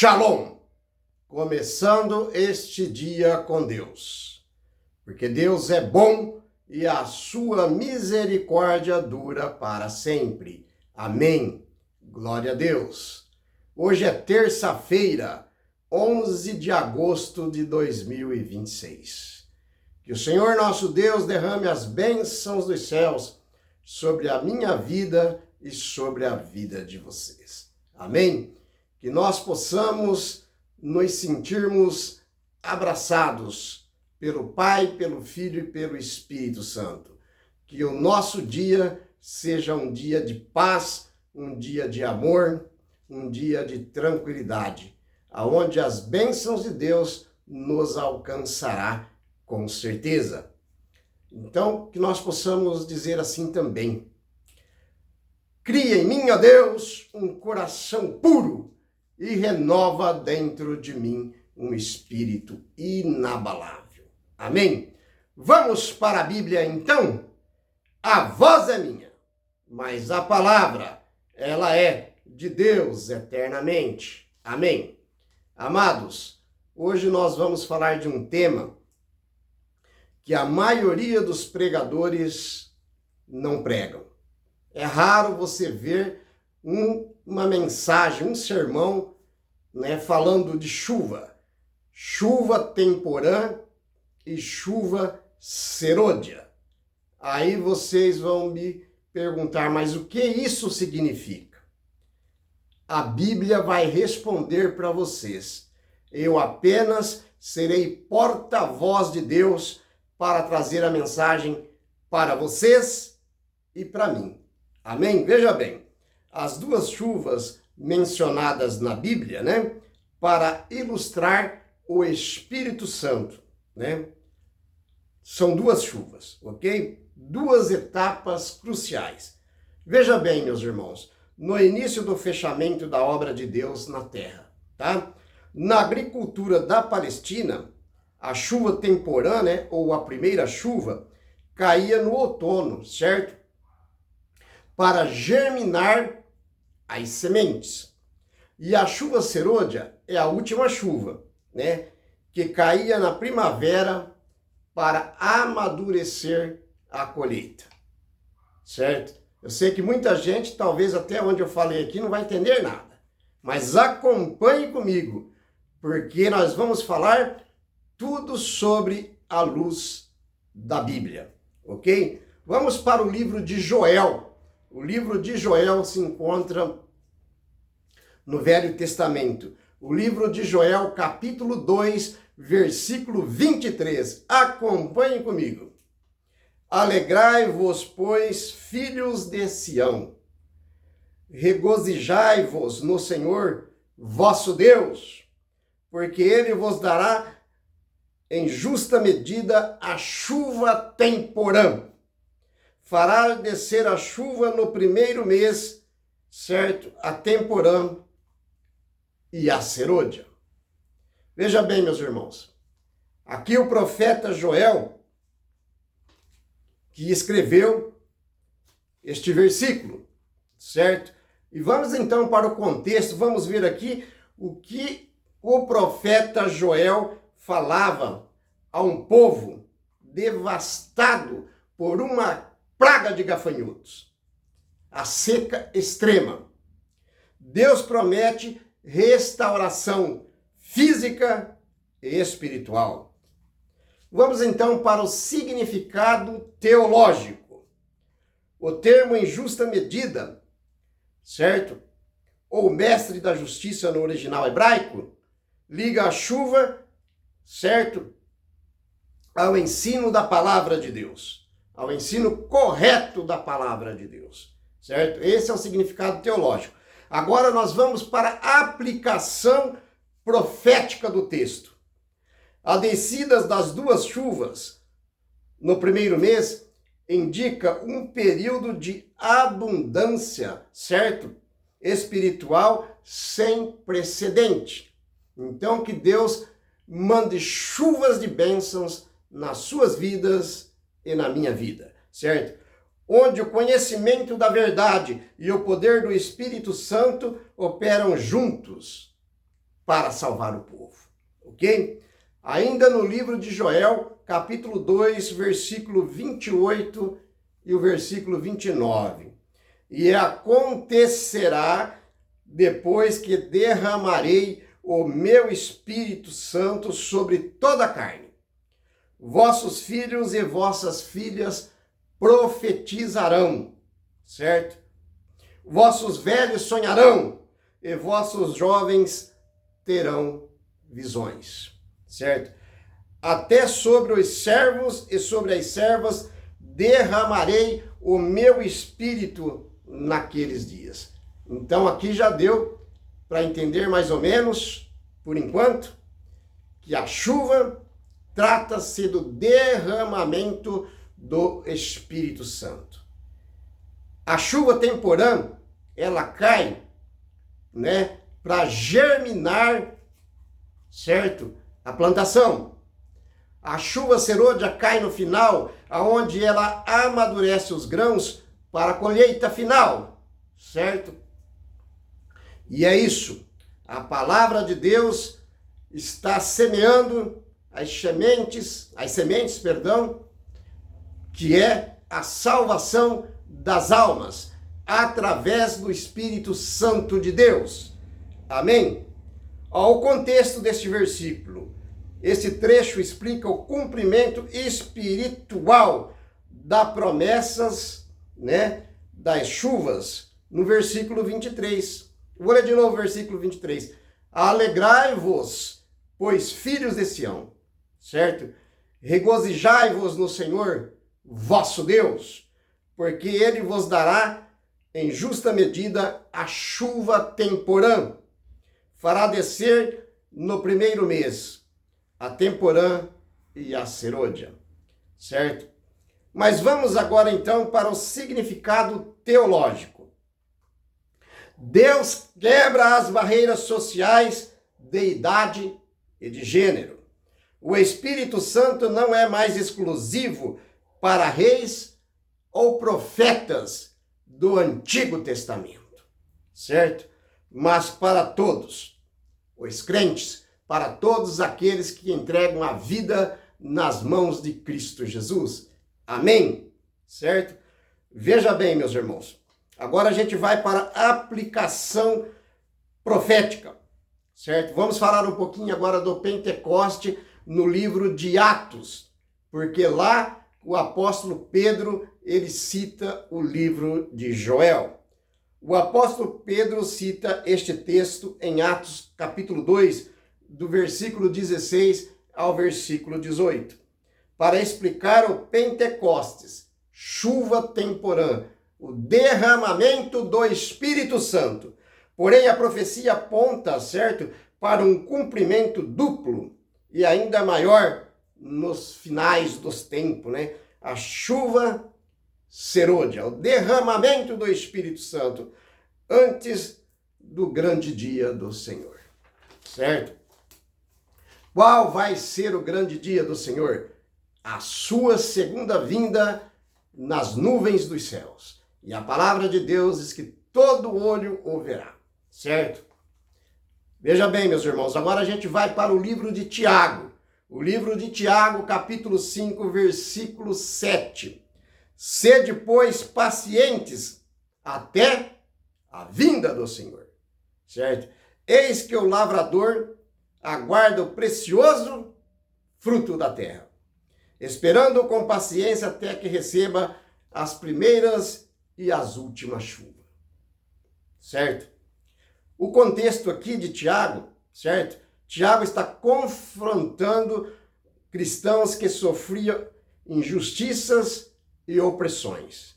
Shalom! Começando este dia com Deus, porque Deus é bom e a sua misericórdia dura para sempre. Amém. Glória a Deus. Hoje é terça-feira, 11 de agosto de 2026. Que o Senhor nosso Deus derrame as bênçãos dos céus sobre a minha vida e sobre a vida de vocês. Amém? Que nós possamos nos sentirmos abraçados pelo Pai, pelo Filho e pelo Espírito Santo. Que o nosso dia seja um dia de paz, um dia de amor, um dia de tranquilidade, aonde as bênçãos de Deus nos alcançará com certeza. Então, que nós possamos dizer assim também: cria em mim, ó Deus, um coração puro e renova dentro de mim um espírito inabalável. Amém? Vamos para a Bíblia então? A voz é minha, mas a palavra, ela é de Deus eternamente. Amém? Amados, hoje nós vamos falar de um tema que a maioria dos pregadores não pregam. É raro você ver uma mensagem, um sermão, falando de chuva. Chuva temporã e chuva serôdia. Aí vocês vão me perguntar, mas o que isso significa? A Bíblia vai responder para vocês. Eu apenas serei porta-voz de Deus para trazer a mensagem para vocês e para mim. Amém? Veja bem, as duas chuvas mencionadas na Bíblia, para ilustrar o Espírito Santo, São duas chuvas, ok? Duas etapas cruciais. Veja bem, meus irmãos, no início do fechamento da obra de Deus na terra, tá? Na agricultura da Palestina, a chuva temporã, ou a primeira chuva, caía no outono, certo? Para germinar as sementes. E a chuva serôdia é a última chuva, que caía na primavera para amadurecer a colheita, certo? Eu sei que muita gente, talvez até onde eu falei aqui, não vai entender nada, mas acompanhe comigo, porque nós vamos falar tudo sobre a luz da Bíblia, ok? Vamos para o livro de Joel. O livro de Joel se encontra no Velho Testamento. O livro de Joel, capítulo 2, versículo 23. Acompanhe comigo. Alegrai-vos, pois, filhos de Sião. Regozijai-vos no Senhor, vosso Deus, porque ele vos dará em justa medida a chuva temporã. Fará descer a chuva no primeiro mês, certo? A temporã e a serôdia. Veja bem, meus irmãos. Aqui o profeta Joel, que escreveu este versículo, certo? E vamos então para o contexto, vamos ver aqui o que o profeta Joel falava a um povo devastado por uma praga de gafanhotos, a seca extrema. Deus promete restauração física e espiritual. Vamos então para o significado teológico. O termo em justa medida, certo? Ou mestre da justiça no original hebraico, liga a chuva, certo? Ao ensino da palavra de Deus. Ao ensino correto da palavra de Deus, certo? Esse é o significado teológico. Agora nós vamos para a aplicação profética do texto. A descida das duas chuvas no primeiro mês indica um período de abundância, certo? Espiritual sem precedente. Então que Deus mande chuvas de bênçãos nas suas vidas e na minha vida, certo? Onde o conhecimento da verdade e o poder do Espírito Santo operam juntos para salvar o povo. Ok? Ainda no livro de Joel, capítulo 2, versículo 28 e o versículo 29. E acontecerá depois que derramarei o meu Espírito Santo sobre toda a carne. Vossos filhos e vossas filhas profetizarão, certo? Vossos velhos sonharão e vossos jovens terão visões, certo? Até sobre os servos e sobre as servas derramarei o meu espírito naqueles dias. Então aqui já deu para entender mais ou menos, por enquanto, que a chuva trata-se do derramamento do Espírito Santo. A chuva temporã, ela cai, né, para germinar, certo? A plantação. A chuva serôdia cai no final, aonde ela amadurece os grãos para a colheita final, certo? E é isso. A palavra de Deus está semeando as sementes, que é a salvação das almas, através do Espírito Santo de Deus. Amém? Ó, o contexto deste versículo. Esse trecho explica o cumprimento espiritual das promessas, né, das chuvas, no versículo 23. Vou ler de novo o versículo 23. Alegrai-vos, pois filhos de Sião, certo? Regozijai-vos no Senhor, vosso Deus, porque ele vos dará em justa medida a chuva temporã. Fará descer no primeiro mês a temporã e a serôdia, certo? Mas vamos agora então para o significado teológico. Deus quebra as barreiras sociais de idade e de gênero. O Espírito Santo não é mais exclusivo para reis ou profetas do Antigo Testamento, certo? Mas para todos os crentes, para todos aqueles que entregam a vida nas mãos de Cristo Jesus. Amém? Certo? Veja bem, meus irmãos. Agora a gente vai para a aplicação profética, certo? Vamos falar um pouquinho agora do Pentecoste no livro de Atos, porque lá o apóstolo Pedro, ele cita o livro de Joel. O apóstolo Pedro cita este texto em Atos capítulo 2, do versículo 16 ao versículo 18, para explicar o Pentecostes, chuva temporã, o derramamento do Espírito Santo. Porém, a profecia aponta, certo, para um cumprimento duplo e ainda maior nos finais dos tempos, né? A chuva serôdia, o derramamento do Espírito Santo antes do grande dia do Senhor, certo? Qual vai ser o grande dia do Senhor? A sua segunda vinda nas nuvens dos céus. E a palavra de Deus diz que todo olho o verá, certo? Veja bem, meus irmãos, agora a gente vai para o livro de Tiago. O livro de Tiago, capítulo 5, versículo 7. Sede, pois, pacientes até a vinda do Senhor, certo? Eis que o lavrador aguarda o precioso fruto da terra, esperando com paciência até que receba as primeiras e as últimas chuvas, certo? O contexto aqui de Tiago, certo? Tiago está confrontando cristãos que sofriam injustiças e opressões,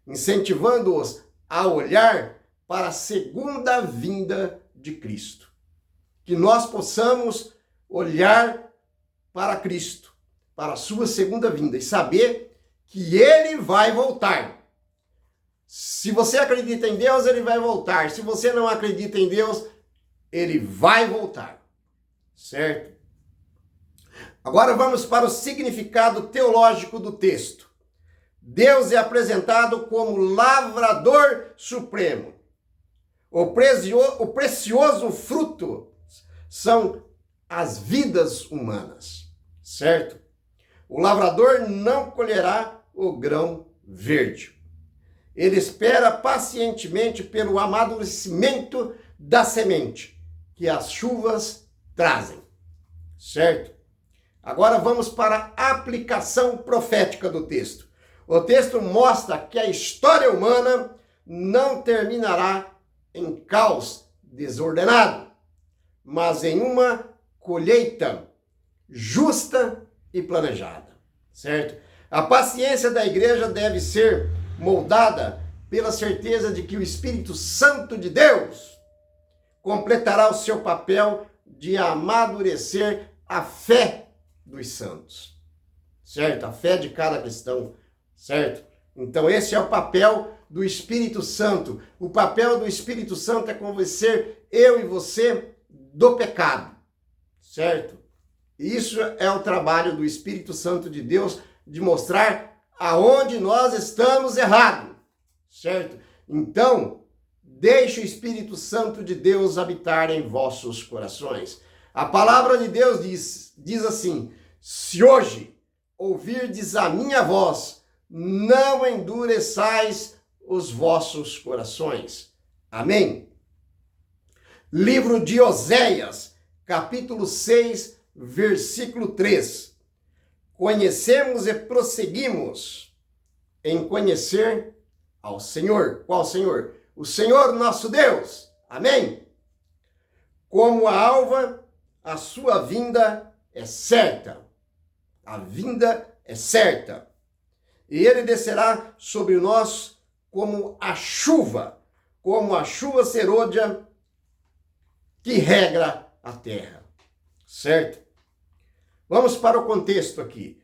incentivando-os a olhar para a segunda vinda de Cristo. Que nós possamos olhar para Cristo, para a sua segunda vinda e saber que ele vai voltar. Se você acredita em Deus, ele vai voltar. Se você não acredita em Deus, ele vai voltar. Certo? Agora vamos para o significado teológico do texto. Deus é apresentado como lavrador supremo. O precioso fruto, são as vidas humanas, certo? O lavrador não colherá o grão verde. Ele espera pacientemente pelo amadurecimento da semente que as chuvas trazem, certo? Agora vamos para a aplicação profética do texto. O texto mostra que a história humana não terminará em caos desordenado, mas em uma colheita justa e planejada, certo? A paciência da igreja deve ser moldada pela certeza de que o Espírito Santo de Deus completará o seu papel de amadurecer a fé dos santos, certo? A fé de cada cristão, certo? Então esse é o papel do Espírito Santo. O papel do Espírito Santo é convencer eu e você do pecado, certo? Isso é o trabalho do Espírito Santo de Deus, de mostrar aonde nós estamos errados, certo? Então, deixe o Espírito Santo de Deus habitar em vossos corações. A palavra de Deus diz assim: se hoje ouvirdes a minha voz, não endureçais os vossos corações. Amém? Livro de Oséias, capítulo 6, versículo 3. Conhecemos e prosseguimos em conhecer ao Senhor. Qual Senhor? O Senhor nosso Deus. Amém? Como a alva, a sua vinda é certa. A vinda é certa. E ele descerá sobre nós como a chuva serôdia que regra a terra. Certo? Vamos para o contexto aqui.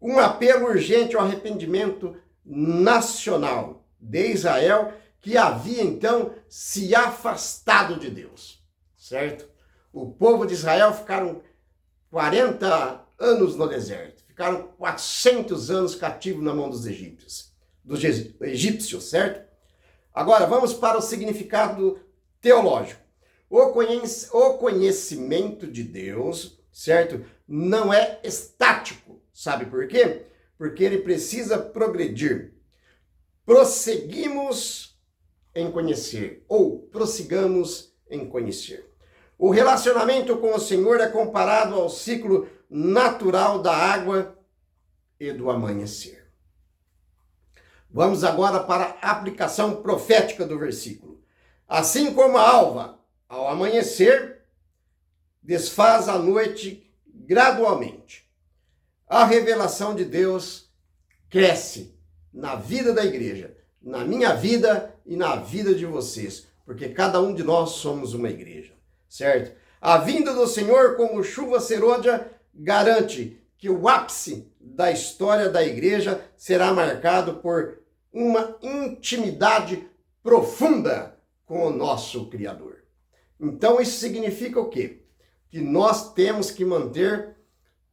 Um apelo urgente ao arrependimento nacional de Israel, que havia então se afastado de Deus, certo? O povo de Israel ficaram 40 anos no deserto, ficaram 400 anos cativos na mão dos egípcios, certo? Agora vamos para o significado teológico. O conhecimento de Deus, certo? Não é estático. Sabe por quê? Porque ele precisa progredir. Prosseguimos em conhecer, ou prossigamos em conhecer. O relacionamento com o Senhor é comparado ao ciclo natural da água e do amanhecer. Vamos agora para a aplicação profética do versículo. Assim como a alva, ao amanhecer, desfaz a noite gradualmente. A revelação de Deus cresce na vida da igreja, na minha vida e na vida de vocês, porque cada um de nós somos uma igreja, certo? A vinda do Senhor como chuva serôdia garante que o ápice da história da igreja será marcado por uma intimidade profunda com o nosso Criador. Então isso significa o quê? Que nós temos que manter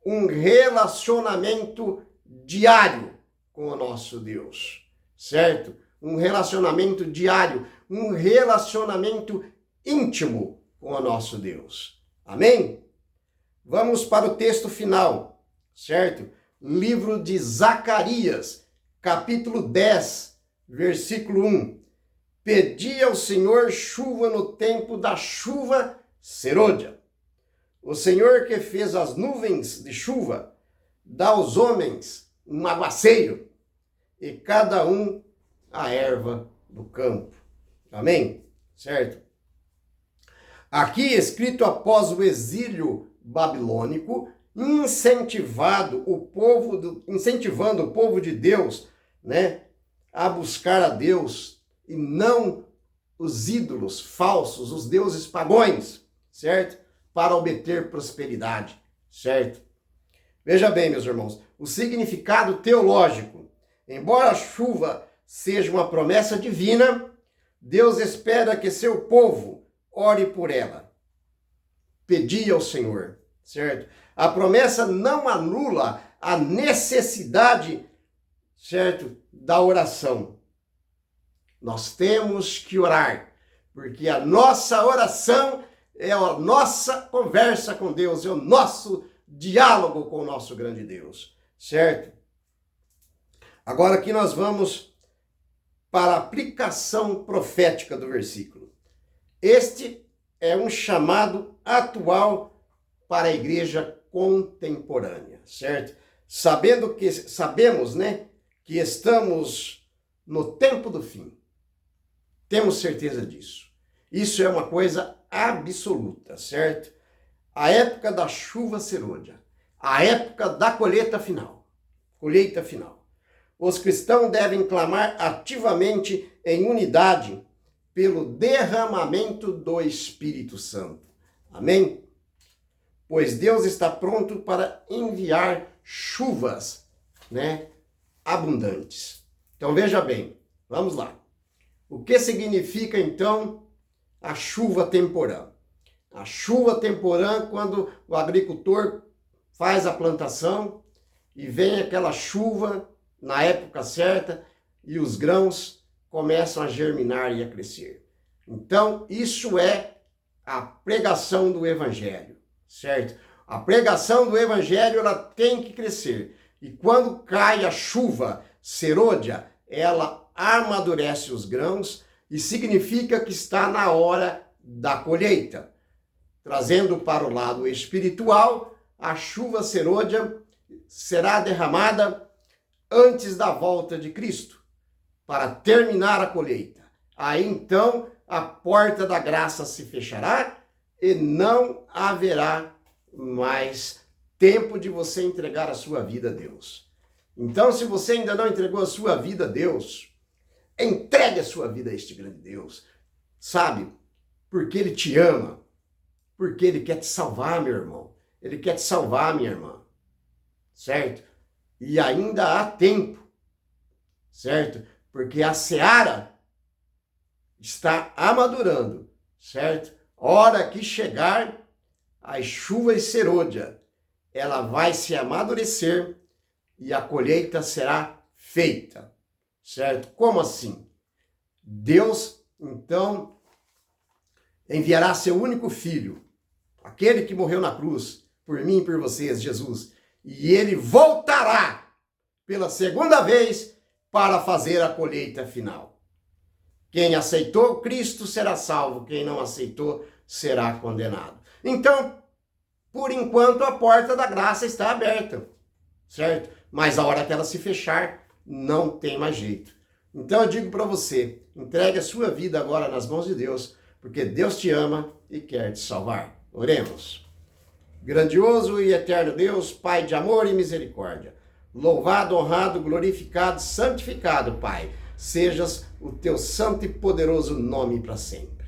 um relacionamento diário com o nosso Deus, certo? Um relacionamento diário, um relacionamento íntimo com o nosso Deus. Amém? Vamos para o texto final, certo? Livro de Zacarias, capítulo 10, versículo 1. Pedi ao Senhor chuva no tempo da chuva serôdia. O Senhor que fez as nuvens de chuva, dá aos homens um aguaceiro, e cada um a erva do campo. Amém? Certo? Aqui escrito após o exílio babilônico, incentivando o povo de Deus, né, a buscar a Deus e não os ídolos falsos, os deuses pagões, certo? Para obter prosperidade, certo? Veja bem, meus irmãos, o significado teológico. Embora a chuva seja uma promessa divina, Deus espera que seu povo ore por ela. Pedi ao Senhor, certo? A promessa não anula a necessidade, certo, da oração. Nós temos que orar, porque a nossa oração é a nossa conversa com Deus, é o nosso diálogo com o nosso grande Deus, certo? Agora aqui nós vamos para a aplicação profética do versículo. Este é um chamado atual para a igreja contemporânea, certo? Sabemos, né, que estamos no tempo do fim. Temos certeza disso. Isso é uma coisa absoluta, certo? A época da chuva serôdia, a época da colheita final. Colheita final. Os cristãos devem clamar ativamente em unidade pelo derramamento do Espírito Santo. Amém? Pois Deus está pronto para enviar chuvas, né, abundantes. Então veja bem, vamos lá. O que significa então a chuva temporã? A chuva temporã, quando o agricultor faz a plantação e vem aquela chuva na época certa e os grãos começam a germinar e a crescer. Então, isso é a pregação do evangelho, certo? A pregação do evangelho, ela tem que crescer. E quando cai a chuva serôdia, ela amadurece os grãos e significa que está na hora da colheita. Trazendo para o lado espiritual, a chuva serôdia será derramada antes da volta de Cristo, para terminar a colheita. Aí então a porta da graça se fechará e não haverá mais tempo de você entregar a sua vida a Deus. Então, se você ainda não entregou a sua vida a Deus, entregue a sua vida a este grande Deus. Sabe? Porque Ele te ama. Porque Ele quer te salvar, meu irmão. Ele quer te salvar, minha irmã. Certo? E ainda há tempo. Certo? Porque a seara está amadurando. Certo? Hora que chegar as chuvas serôdia, ela vai se amadurecer e a colheita será feita. Certo? Como assim? Deus, então, enviará seu único filho, aquele que morreu na cruz, por mim e por vocês, Jesus, e ele voltará pela segunda vez para fazer a colheita final. Quem aceitou Cristo será salvo, quem não aceitou será condenado. Então, por enquanto, a porta da graça está aberta, certo? Mas a hora que ela se fechar, não tem mais jeito. Então eu digo para você, entregue a sua vida agora nas mãos de Deus, porque Deus te ama e quer te salvar. Oremos. Grandioso e eterno Deus, Pai de amor e misericórdia, louvado, honrado, glorificado, santificado, Pai, sejas o teu santo e poderoso nome para sempre.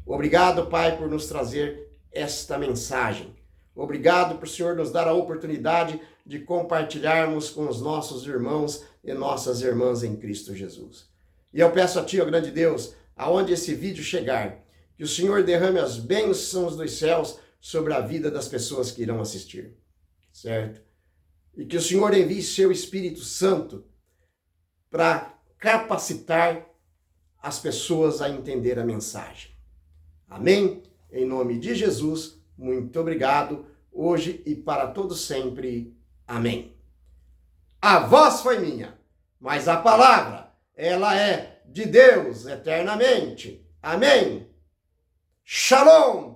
Obrigado, Pai, por nos trazer esta mensagem. Obrigado por o Senhor nos dar a oportunidade de compartilharmos com os nossos irmãos e nossas irmãs em Cristo Jesus. E eu peço a Ti, ó grande Deus, aonde esse vídeo chegar, que o Senhor derrame as bênçãos dos céus sobre a vida das pessoas que irão assistir, certo? E que o Senhor envie seu Espírito Santo para capacitar as pessoas a entender a mensagem. Amém? Em nome de Jesus, muito obrigado, hoje e para todo sempre. Amém. A voz foi minha, mas a palavra, ela é de Deus eternamente. Amém. Shalom.